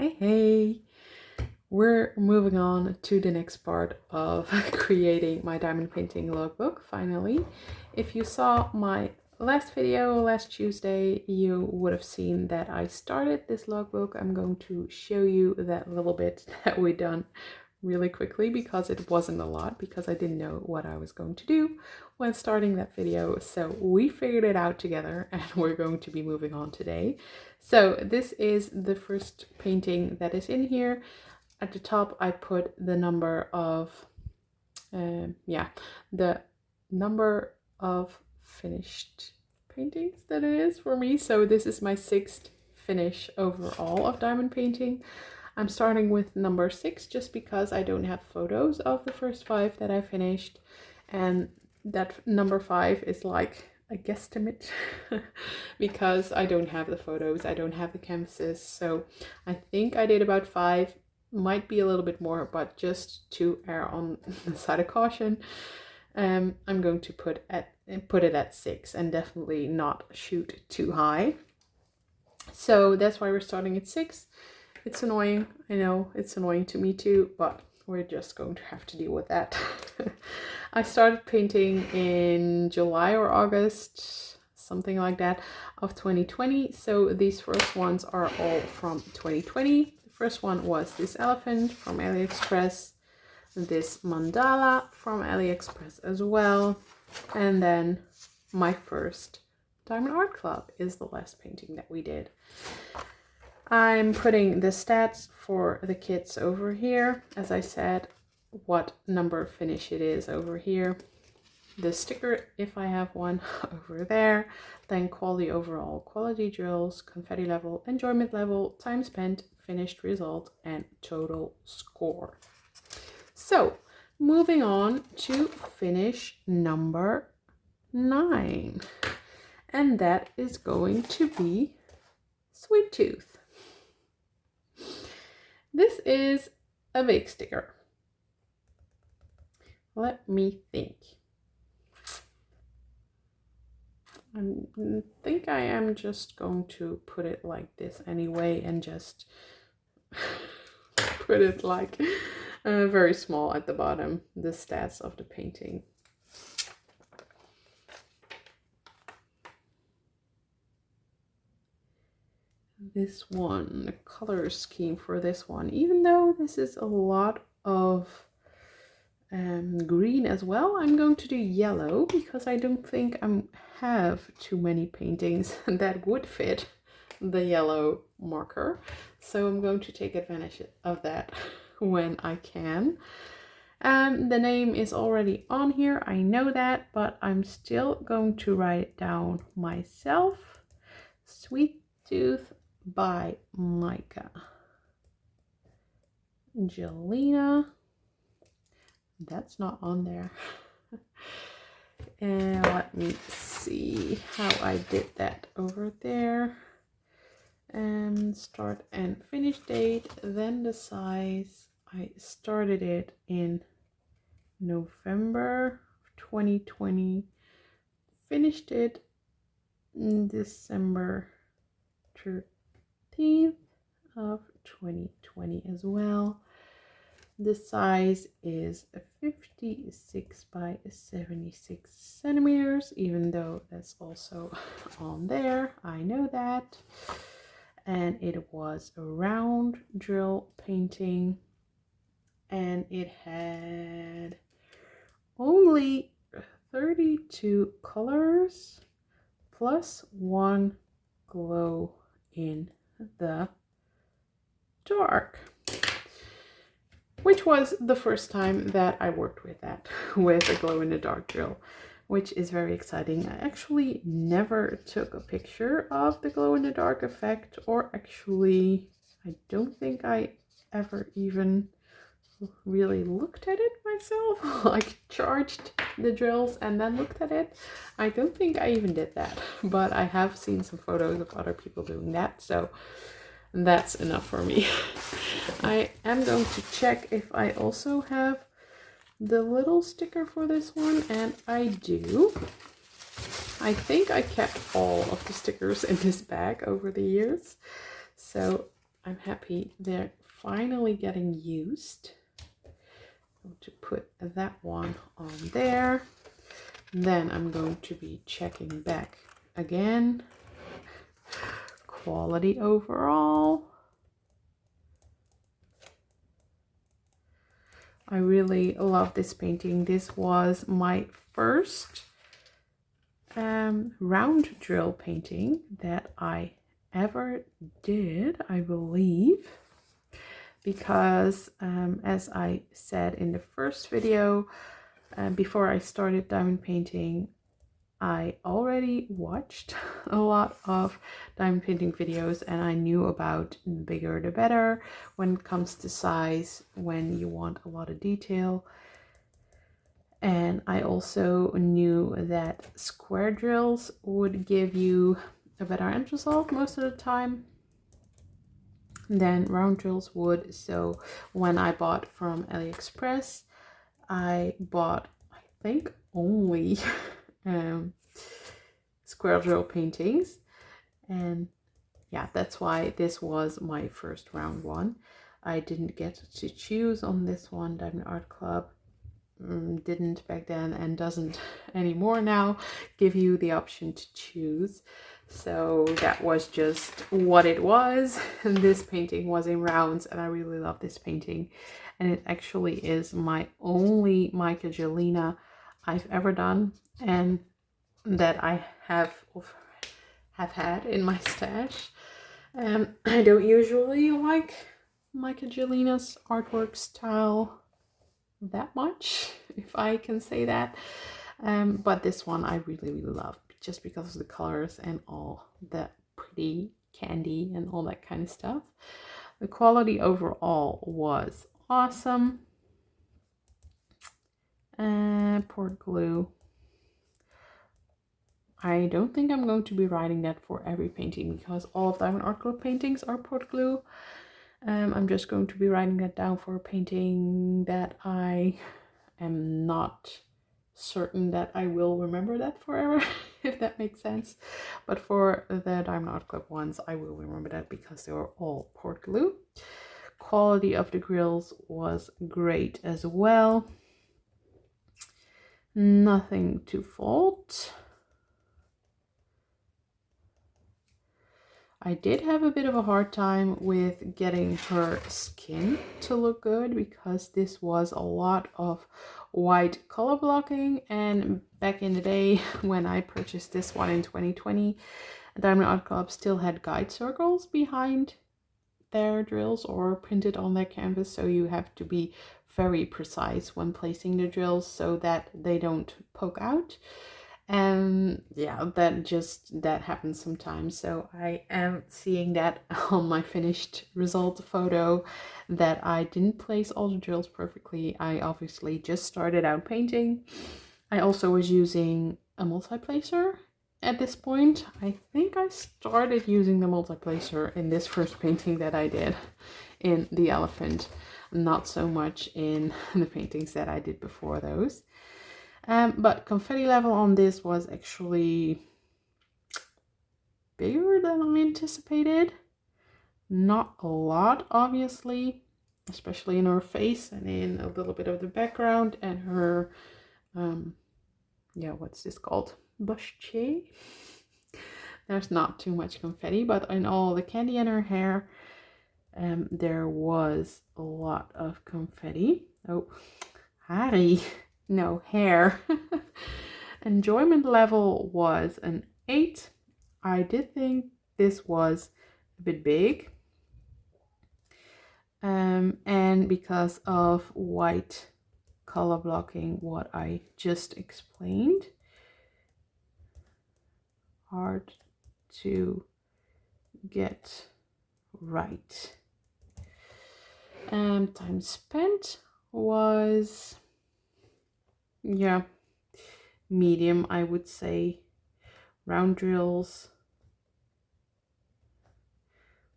Hey, we're moving on to the next part of creating my diamond painting logbook, finally. If you saw my last video last Tuesday, you would have seen that I started this logbook. I'm going to show you that little bit that we done really quickly because it wasn't a lot, because I didn't know what I was going to do when starting that video. So we figured it out together and we're going to be moving on today. So this is the first painting that is in here. At the top I put the number of the number of finished paintings that it is for me. So this is my 6th finish overall of diamond painting. I'm starting with number 6 just because I don't have photos of the first 5 that I finished, and that number 5 is like a guesstimate because I don't have the photos, I don't have the canvases. So I think I did about 5, might be a little bit more, but just to err on the side of caution, I'm going to put it at 6 and definitely not shoot too high. So that's why we're starting at 6. It's annoying, I know, it's annoying to me too, but we're just going to have to deal with that. I started painting in July or August, something like that, of 2020. So these first ones are all from 2020. The first one was this elephant from AliExpress, this mandala from AliExpress as well, and then my first Diamond Art Club is the last painting that we did. I'm putting the stats for the kits over here. As I said, what number finish it is over here. The sticker, if I have one, over there. Then quality overall, quality drills, confetti level, enjoyment level, time spent, finished result, and total score. So, moving on to finish number 9. And that is going to be Sweet Tooth. This is a big sticker. Let me think. I think I am just going to put it like this anyway and just put it like very small at the bottom, the stats of the painting. This one, the color scheme for this one, even though this is a lot of green as well, I'm going to do yellow because I don't think I have too many paintings that would fit the yellow marker. So I'm going to take advantage of that when I can. The name is already on here, I know that, but I'm still going to write it down myself. Sweet Tooth by Micah. Jelena, that's not on there. And let me see how I did that over there. And start and finish date, then the size. I started it in November 2020, finished it in December 13th of 2020 as well. The size is 56 by 76 centimeters, even though that's also on there, I know that. And it was a round drill painting, and it had only 32 colors plus 1 glow in the dark, which was the first time that I worked with that, with a glow in the dark drill, which is very exciting. I actually never took a picture of the glow in the dark effect, or actually I don't think I ever even really looked at it myself, like charged the drills and then looked at it. I don't think I even did that, but I have seen some photos of other people doing that, so that's enough for me. I am going to check if I also have the little sticker for this one, and I do. I think I kept all of the stickers in this bag over the years, so I'm happy they're finally getting used. I'm going to put that one on there. Then I'm going to be checking back again. Quality overall. I really love this painting. This was my first round drill painting that I ever did, I believe, because as I said in the first video, before I started diamond painting, I already watched a lot of diamond painting videos, and I knew about the bigger the better when it comes to size, when you want a lot of detail. And I also knew that square drills would give you a better end result most of the time than round drills would. So when I bought from AliExpress, I bought, I think, only square drill paintings. And yeah, that's why this was my first round one. I didn't get to choose on this one. Diamond Art Club didn't back then and doesn't anymore now give you the option to choose. So that was just what it was. And this painting was in rounds, and I really love this painting. And it actually is my only Michelangelo I've ever done, and that I have had in my stash. I don't usually like Michelangelo's artwork style that much, if I can say that, but this one I really love, just because of the colors and all the pretty candy and all that kind of stuff. The quality overall was awesome. Port glue, I don't think I'm going to be writing that for every painting, because all of Diamond Art Club paintings are port glue. I'm just going to be writing that down for a painting that I am not certain that I will remember that forever, if that makes sense. But for the Diamond Art Club ones, I will remember that because they were all port glue. Quality of the grills was great as well. Nothing to fault. I did have a bit of a hard time with getting her skin to look good, because this was a lot of white color blocking, and back in the day when I purchased this one in 2020, Diamond Art Club still had guide circles behind their drills or printed on their canvas, so you have to be very precise when placing the drills so that they don't poke out. And yeah, that happens sometimes. So I am seeing that on my finished result photo, that I didn't place all the drills perfectly. I obviously just started out painting. I also was using a multi-placer at this point. I think I started using the multi-placer in this first painting that I did in the elephant, not so much in the paintings that I did before those. But confetti level on this was actually bigger than I anticipated. Not a lot, obviously, especially in her face and in a little bit of the background and her, yeah, what's this called? Bustier. There's not too much confetti, but in all the candy in her hair, there was a lot of confetti. Oh, Harry. No, hair. Enjoyment level was an 8. I did think this was a bit big. And because of white color blocking, what I just explained, hard to get right. Time spent was, yeah, medium, I would say. Round drills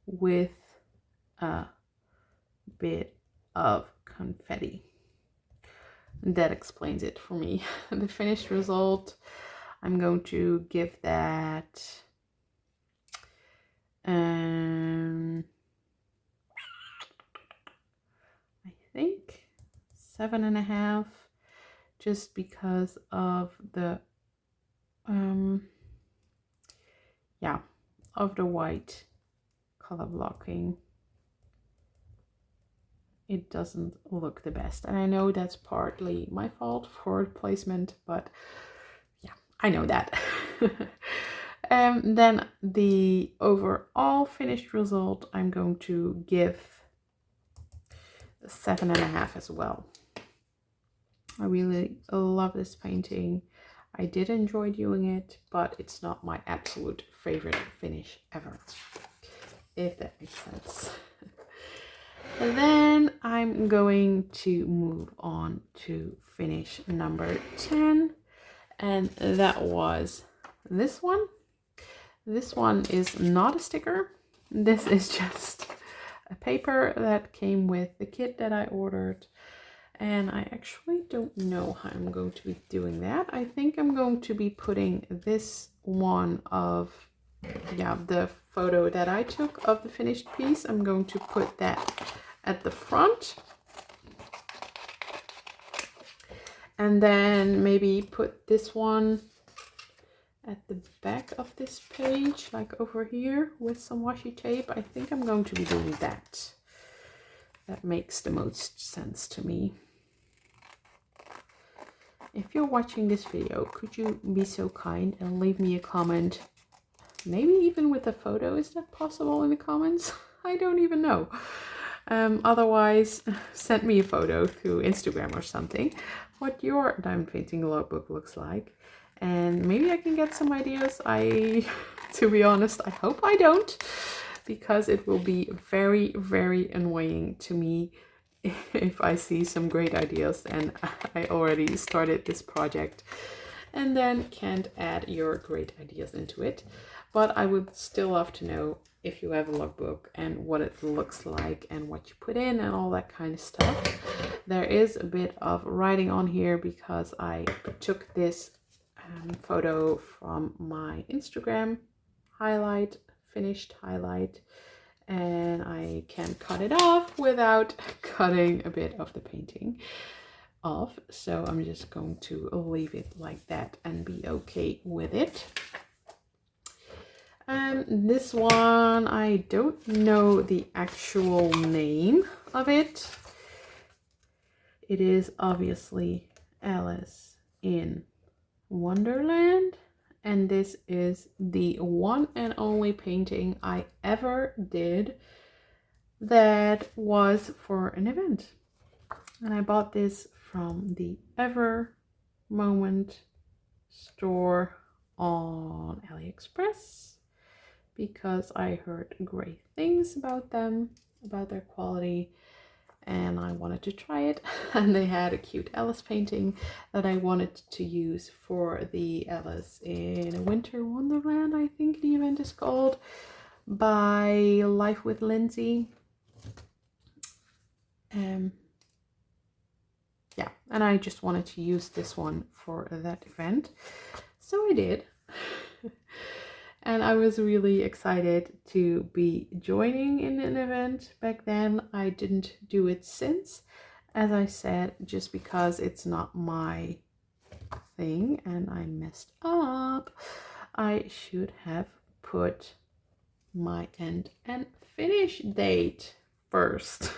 with a bit of confetti. That explains it for me. The finished result, I'm going to give that 7.5, just because of the yeah, of the white color blocking. It doesn't look the best, and I know that's partly my fault for placement, but yeah, I know that. Then the overall finished result, I'm going to give 7.5 as well. I really love this painting. I did enjoy doing it, but it's not my absolute favorite finish ever, if that makes sense. And then I'm going to move on to finish number 10, and that was this one. This one is not a sticker. This is just a paper that came with the kit that I ordered. And I actually don't know how I'm going to be doing that. I think I'm going to be putting this one of, yeah, the photo that I took of the finished piece. I'm going to put that at the front. And then maybe put this one at the back of this page, like over here with some washi tape. I think I'm going to be doing that. That makes the most sense to me. If you're watching this video, could you be so kind and leave me a comment? Maybe even with a photo. Is that possible in the comments? I don't even know. Otherwise, send me a photo through Instagram or something, what your diamond painting logbook looks like. And maybe I can get some ideas. To be honest, I hope I don't, because it will be very, very annoying to me if I see some great ideas and I already started this project and then can't add your great ideas into it. But I would still love to know if you have a logbook and what it looks like and what you put in and all that kind of stuff. There is a bit of writing on here because I took this photo from my Instagram highlight, finished highlight, and I can cut it off without cutting a bit of the painting off. So I'm just going to leave it like that and be okay with it. And this one, I don't know the actual name of it. It is obviously Alice in Wonderland. And this is the one and only painting I ever did that was for an event. And I bought this from the Ever Moment store on AliExpress because I heard great things about them, about their quality, and I wanted to try it. And they had a cute Alice painting that I wanted to use for the Alice in Winter Wonderland, I think the event is called, by Life with Lindsay. Yeah, and I just wanted to use this one for that event, so I did. And I was really excited to be joining in an event back then. I didn't do it since, as I said, just because it's not my thing and I messed up. I should have put my end and finish date first.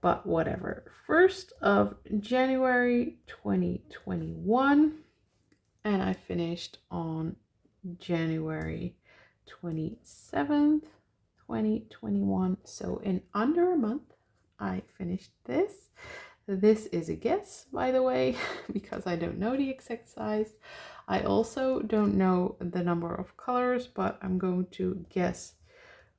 But whatever. 1st of January 2021, and I finished on January 27th, 2021. So in under a month, I finished this. This is a guess, by the way, because I don't know the exact size. I also don't know the number of colors, but I'm going to guess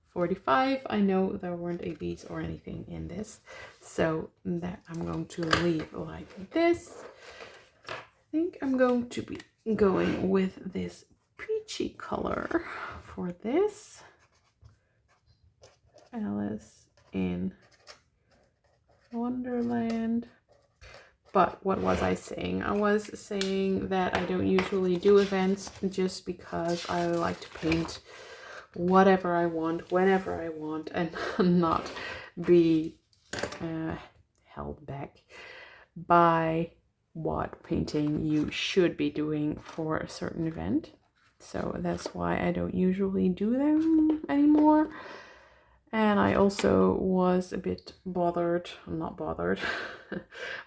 45. I know there weren't ABs or anything in this, so that I'm going to leave like this. I think I'm going to be going with this peachy color for this. Alice in Wonderland. But what was I saying? I was saying that I don't usually do events just because I like to paint whatever I want, whenever I want, and not be held back by what painting you should be doing for a certain event. So that's why I don't usually do them anymore. And I also was a bit bothered, I'm not bothered,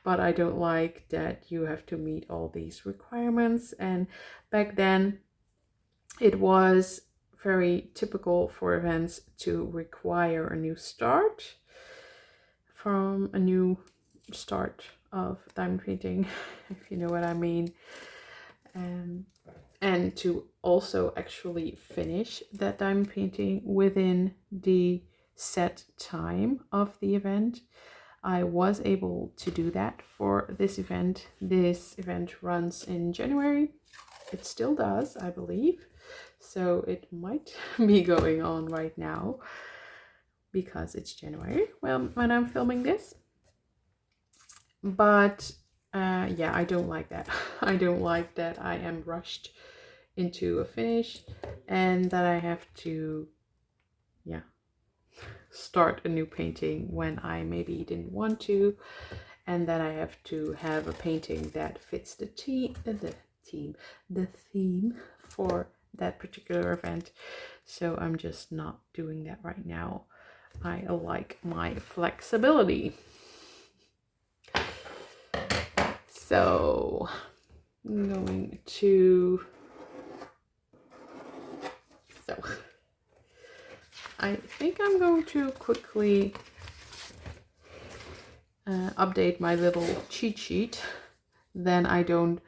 but I don't like that you have to meet all these requirements. And back then it was very typical for events to require a new start of diamond painting, if you know what I mean. And to also actually finish that diamond painting within the set time of the event. I was able to do that for this event. This event runs in January. It still does, I believe. So it might be going on right now because it's January when I'm filming this. But yeah, I don't like that. I don't like that I am rushed into a finish and that I have to, yeah, start a new painting when I maybe didn't want to, and that I have to have a painting that fits the theme for that particular event. So I'm just not doing that right now. I like my flexibility. So I'm going to, I think I'm going to quickly update my little cheat sheet. Then I don't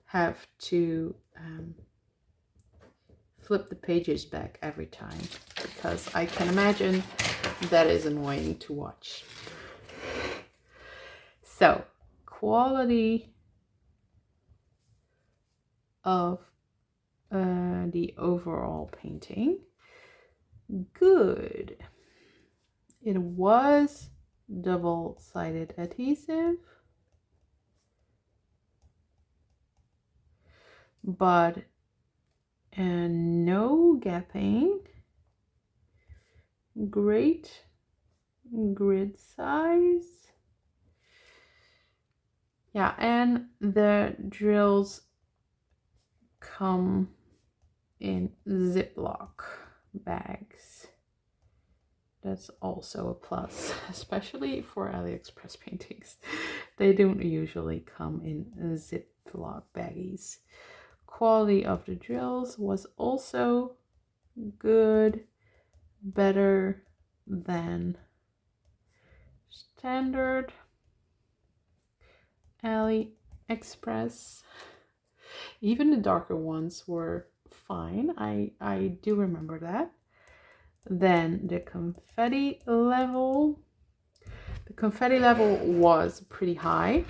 have to flip the pages back every time, because I can imagine that is annoying to watch. So, quality of the overall painting. Good. It was double-sided adhesive, but no gapping. Great grid size. Yeah, and the drills come in Ziploc bags. That's also a plus, especially for AliExpress paintings. They don't usually come in Ziploc baggies. Quality of the drills was also good, better than standard AliExpress. Even the darker ones were fine. I do remember that. Then the confetti level. The confetti level was pretty high.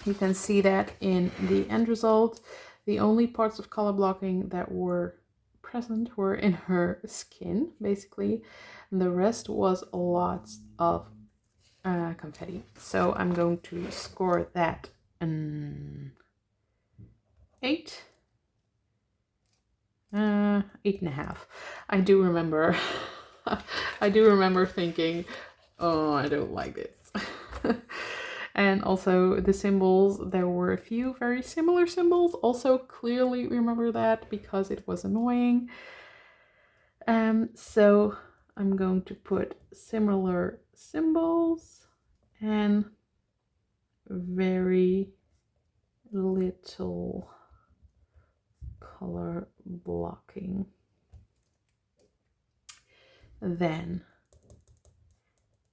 You can see that in the end result. The only parts of color blocking that were present were in her skin, basically. And the rest was lots of confetti. So I'm going to score that an 8. 8.5. I do remember thinking, oh, I don't like this. And also the symbols, there were a few very similar symbols. Also clearly remember that because it was annoying. So I'm going to put similar symbols and very little color blocking. Then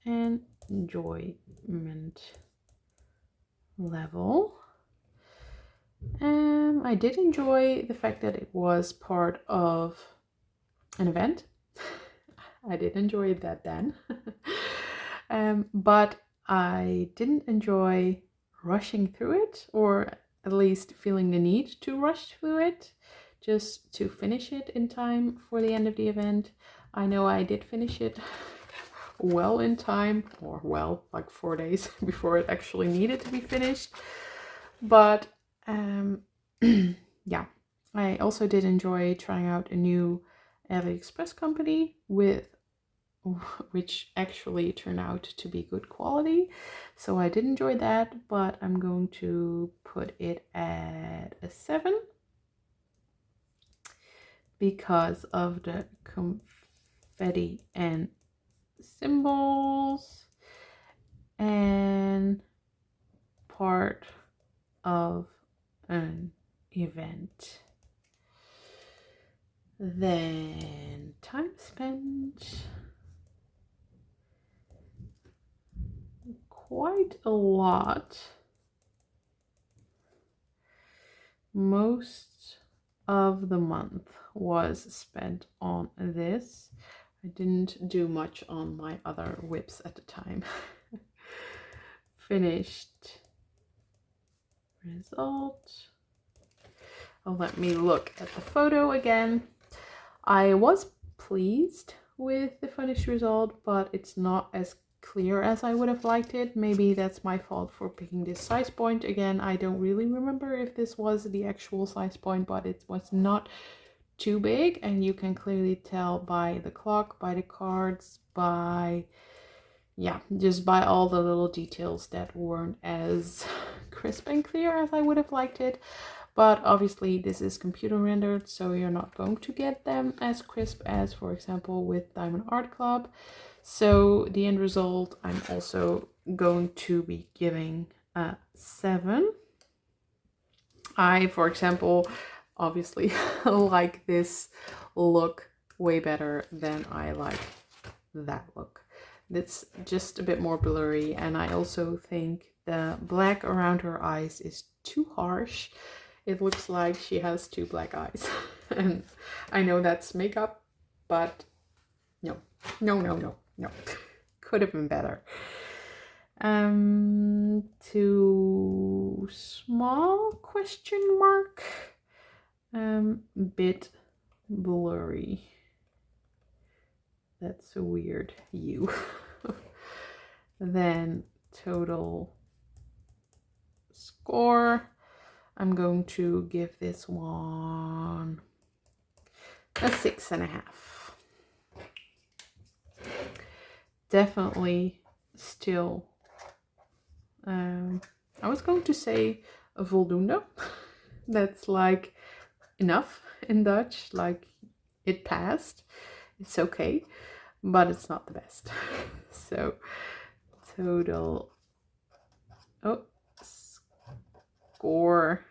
enjoyment level. I did enjoy the fact that it was part of an event. I did enjoy that then. But I didn't enjoy rushing through it, or at least feeling the need to rush through it just to finish it in time for the end of the event. I know I did finish it well in time, or well, like 4 days before it actually needed to be finished. But yeah, I also did enjoy trying out a new AliExpress company with which actually turned out to be good quality. So I did enjoy that, but I'm going to put it at a 7 because of the confetti and symbols and part of an event. Then time spent, quite a lot. Most of the month was spent on this. I didn't do much on my other whips at the time. Finished result. Oh, let me look at the photo again. I was pleased with the finished result, but it's not as clear as I would have liked it. Maybe that's my fault for picking this size point. Again, I don't really remember if this was the actual size point, but it was not too big, and you can clearly tell by the clock, by the cards, by just by all the little details that weren't as crisp and clear as I would have liked it. But obviously this is computer rendered, so you're not going to get them as crisp as, for example, with Diamond Art Club. So the end result, I'm also going to be giving a 7. I, for example, obviously like this look way better than I like that look. It's just a bit more blurry, and I also think the black around her eyes is too harsh. It looks like she has 2 black eyes. And I know that's makeup, but no. Could have been better. Too small, question mark. Bit blurry. That's a weird hue. Then total score. I'm going to give this one a 6.5. Definitely still, I was going to say a voldoende. That's like enough in Dutch, like it passed. It's okay, but it's not the best. So total score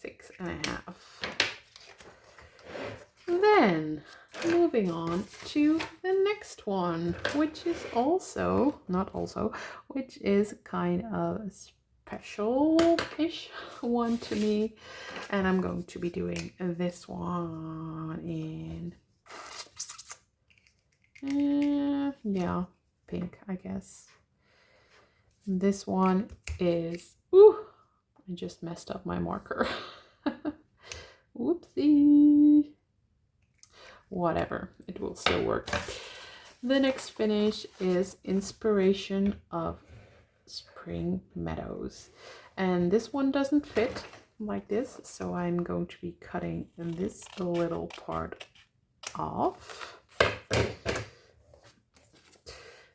6.5. Then moving on to the next one, which is which is kind of a special-ish one to me, and I'm going to be doing this one in pink, I guess. This one is, I just messed up my marker. Whoopsie. Whatever, it will still work. The next finish is Inspiration of Spring Meadows. And this one doesn't fit like this, so I'm going to be cutting this little part off.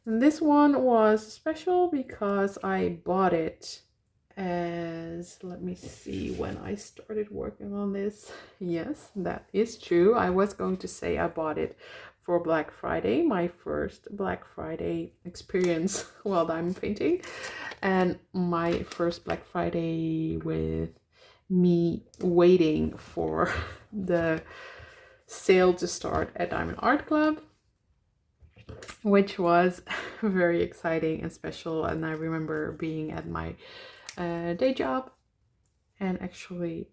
And this one was special because I bought it as, let me see when I started working on this. Yes, that is true. I was going to say I bought it for Black Friday, my first Black Friday experience while diamond painting, and my first Black Friday with me waiting for the sale to start at Diamond Art Club, which was very exciting and special. And I remember being at my day job and actually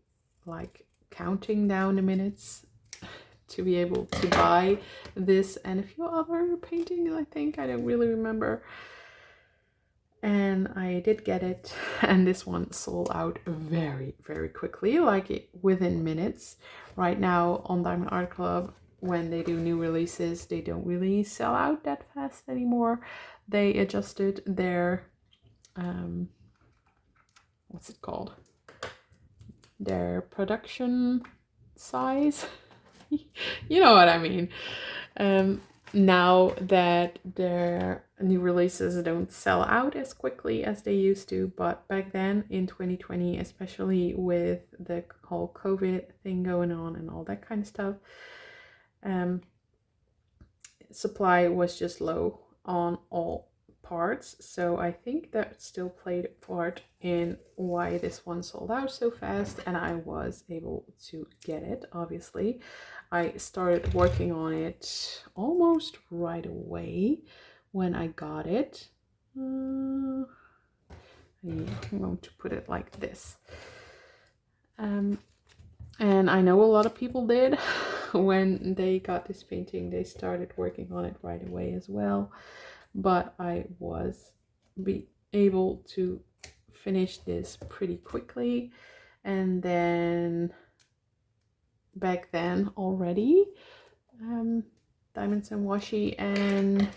like counting down the minutes to be able to buy this and a few other paintings, I think. I don't really remember. And I did get it, and this one sold out very, very quickly, like within minutes. Right now on Diamond Art Club, when they do new releases, they don't really sell out that fast anymore. They adjusted their what's it called? Their production size. You know what I mean. Now that their new releases don't sell out as quickly as they used to, but back then in 2020, especially with the whole COVID thing going on and all that kind of stuff, supply was just low on all parts. So I think that still played a part in why this one sold out so fast, and I was able to get it. Obviously, I started working on it almost right away when I got it. I'm going to put it like this. And I know a lot of people did. When they got this painting, they started working on it right away as well. But I was able to finish this pretty quickly. And then back then already, Diamonds and Washi and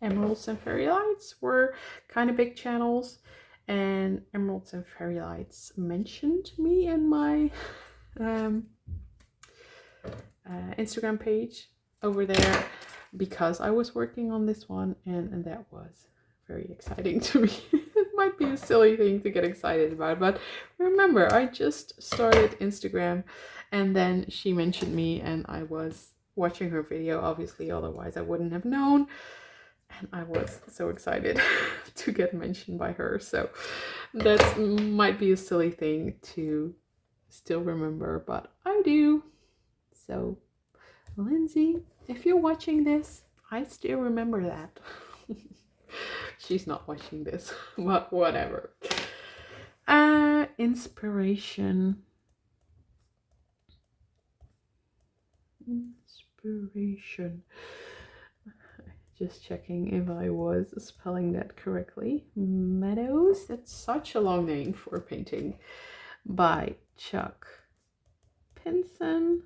Emeralds and Fairy Lights were kind of big channels. And Emeralds and Fairy Lights mentioned me in my Instagram page over there because I was working on this one, and that was very exciting to me. It might be a silly thing to get excited about, but remember, I just started Instagram and then she mentioned me and I was watching her video, obviously, otherwise I wouldn't have known. And I was so excited to get mentioned by her. So that might be a silly thing to still remember, but I do. So, Lindsay, if you're watching this, I still remember that. She's not watching this, but whatever. Inspiration. Just checking if I was spelling that correctly. Meadows, that's such a long name for a painting, by Chuck Pinson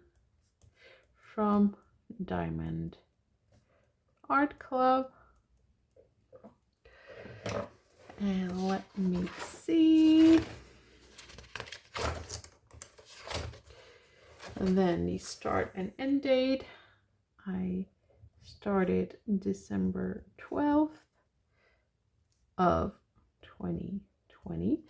from Diamond Art Club. And let me see. And then the start and end date. I started December 12th of 2020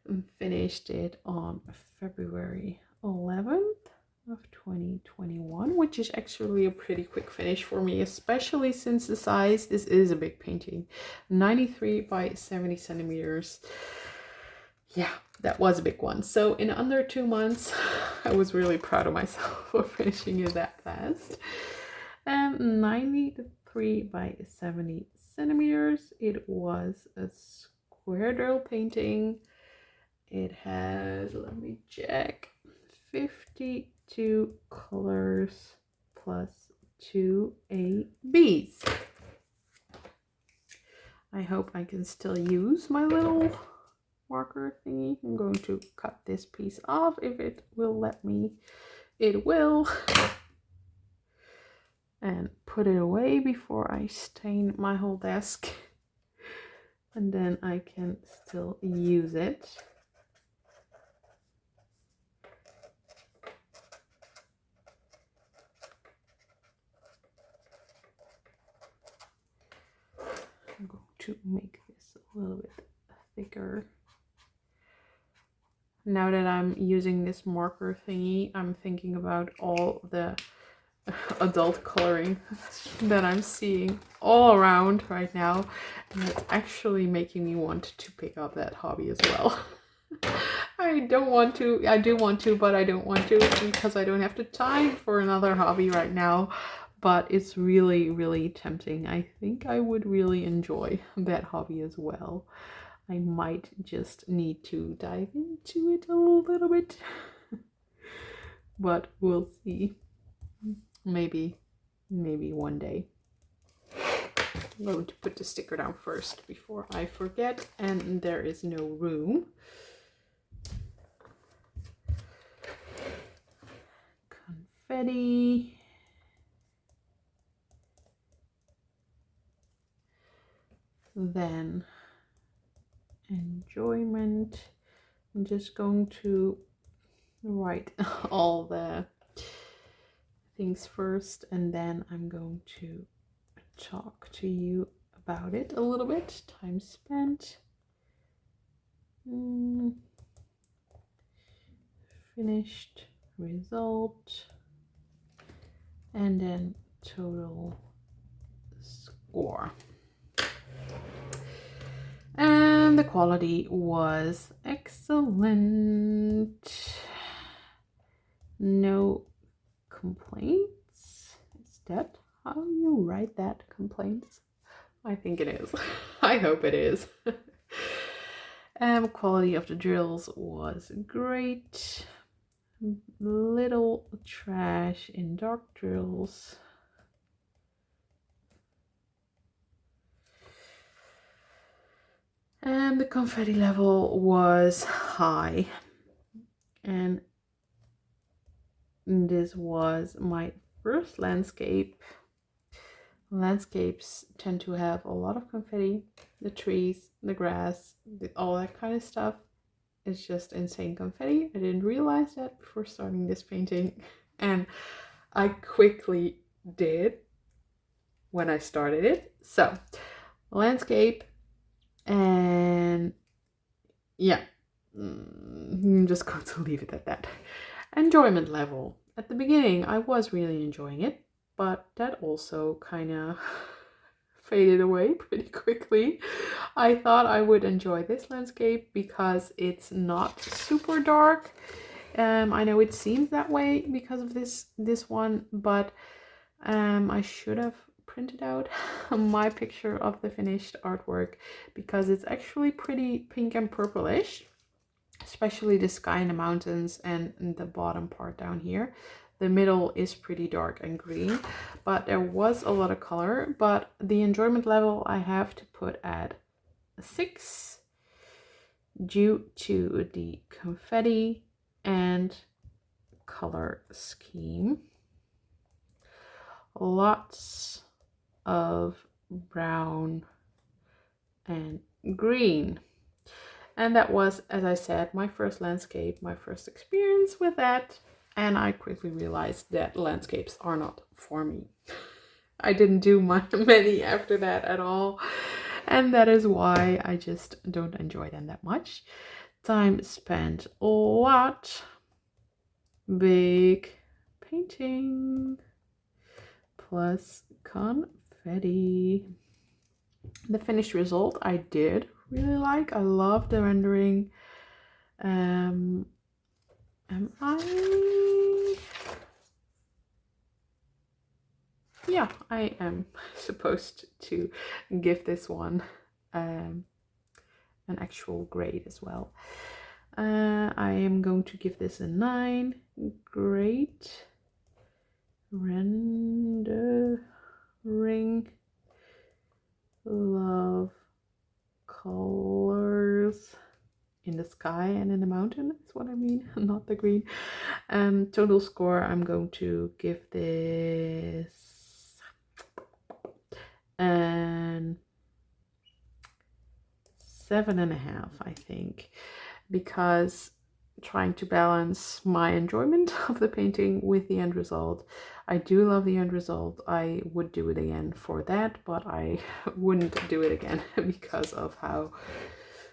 and finished it on February 11th of 2021, which is actually a pretty quick finish for me, especially since the size. This is a big painting, 93 by 70 centimeters. Yeah, that was a big one. So in under 2 months, I was really proud of myself for finishing it that fast. 93 by 70 centimeters. It was a square drill painting. It has, let me check, 52 colors plus 2 ABs. I hope I can still use my little marker thingy. I'm going to cut this piece off if it will let me. It will. And put it away before I stain my whole desk. And then I can still use it. I'm going to make this a little bit thicker. Now that I'm using this marker thingy, I'm thinking about all the adult coloring that I'm seeing all around right now, and it's actually making me want to pick up that hobby as well. I do want to, but I don't want to because I don't have the time for another hobby right now. But it's really, really tempting. I think I would really enjoy that hobby as well. I might just need to dive into it a little bit. But we'll see. Maybe one day. I'm going to put the sticker down first before I forget, and there is no room. Confetti. Then enjoyment. I'm just going to write all the things first, and then I'm going to talk to you about it a little bit. Time spent. Finished result. And then total score. And the quality was excellent. No complaints. Is that how you write that? Complaints? I think it is. I hope it is. Quality of the drills was great. Little trash in dark drills. And the confetti level was high. And this was my first landscape. Landscapes tend to have a lot of confetti. The trees, the grass, all that kind of stuff. It's just insane confetti. I didn't realize that before starting this painting. And I quickly did when I started it. So, landscape. And yeah, I'm just going to leave it at that. Enjoyment level. At the beginning, I was really enjoying it, but that also kind of faded away pretty quickly. I thought I would enjoy this landscape because it's not super dark. I know it seems that way because of this one, but I should have printed out my picture of the finished artwork because it's actually pretty pink and purplish, especially the sky and the mountains and the bottom part down here. The middle is pretty dark and green, but there was a lot of color. But the enjoyment level I have to put at 6 due to the confetti and color scheme. Lots of brown and green. And that was, as I said, my first landscape, my first experience with that. And I quickly realized that landscapes are not for me. I didn't do many after that at all. And that is why I just don't enjoy them that much. Time spent a lot. Big painting. Plus confetti. The finished result I did really like. I love the rendering. Yeah, I am supposed to give this one an actual grade as well. I am going to give this a 9. Great rendering. Love colors in the sky and in the mountain is what I mean, not the green. Total score, I'm going to give this an 7.5, I think, because trying to balance my enjoyment of the painting with the end result. I do love the end result. I would do it again for that, but I wouldn't do it again because of how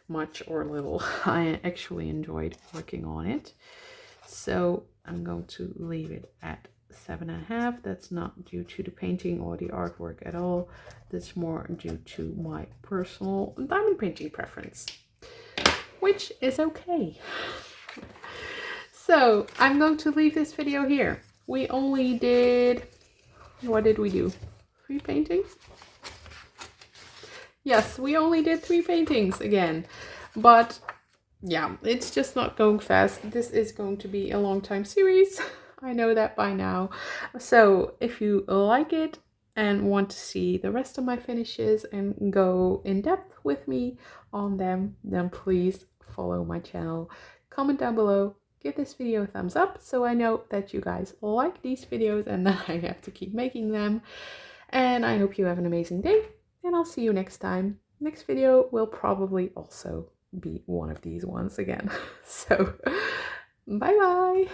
much or little I actually enjoyed working on it. So I'm going to leave it at 7.5. That's not due to the painting or the artwork at all. That's more due to my personal diamond painting preference, which is okay. So I'm going to leave this video here. We only did, what did we do? 3 paintings? Yes, we only did 3 paintings again, but yeah, it's just not going fast. This is going to be a long time series. I know that by now. So if you like it and want to see the rest of my finishes and go in depth with me on them, then please follow my channel. Comment down below. Give this video a thumbs up so I know that you guys like these videos and that I have to keep making them. And I hope you have an amazing day, and I'll see you next time. Next video will probably also be one of these ones again. So bye bye.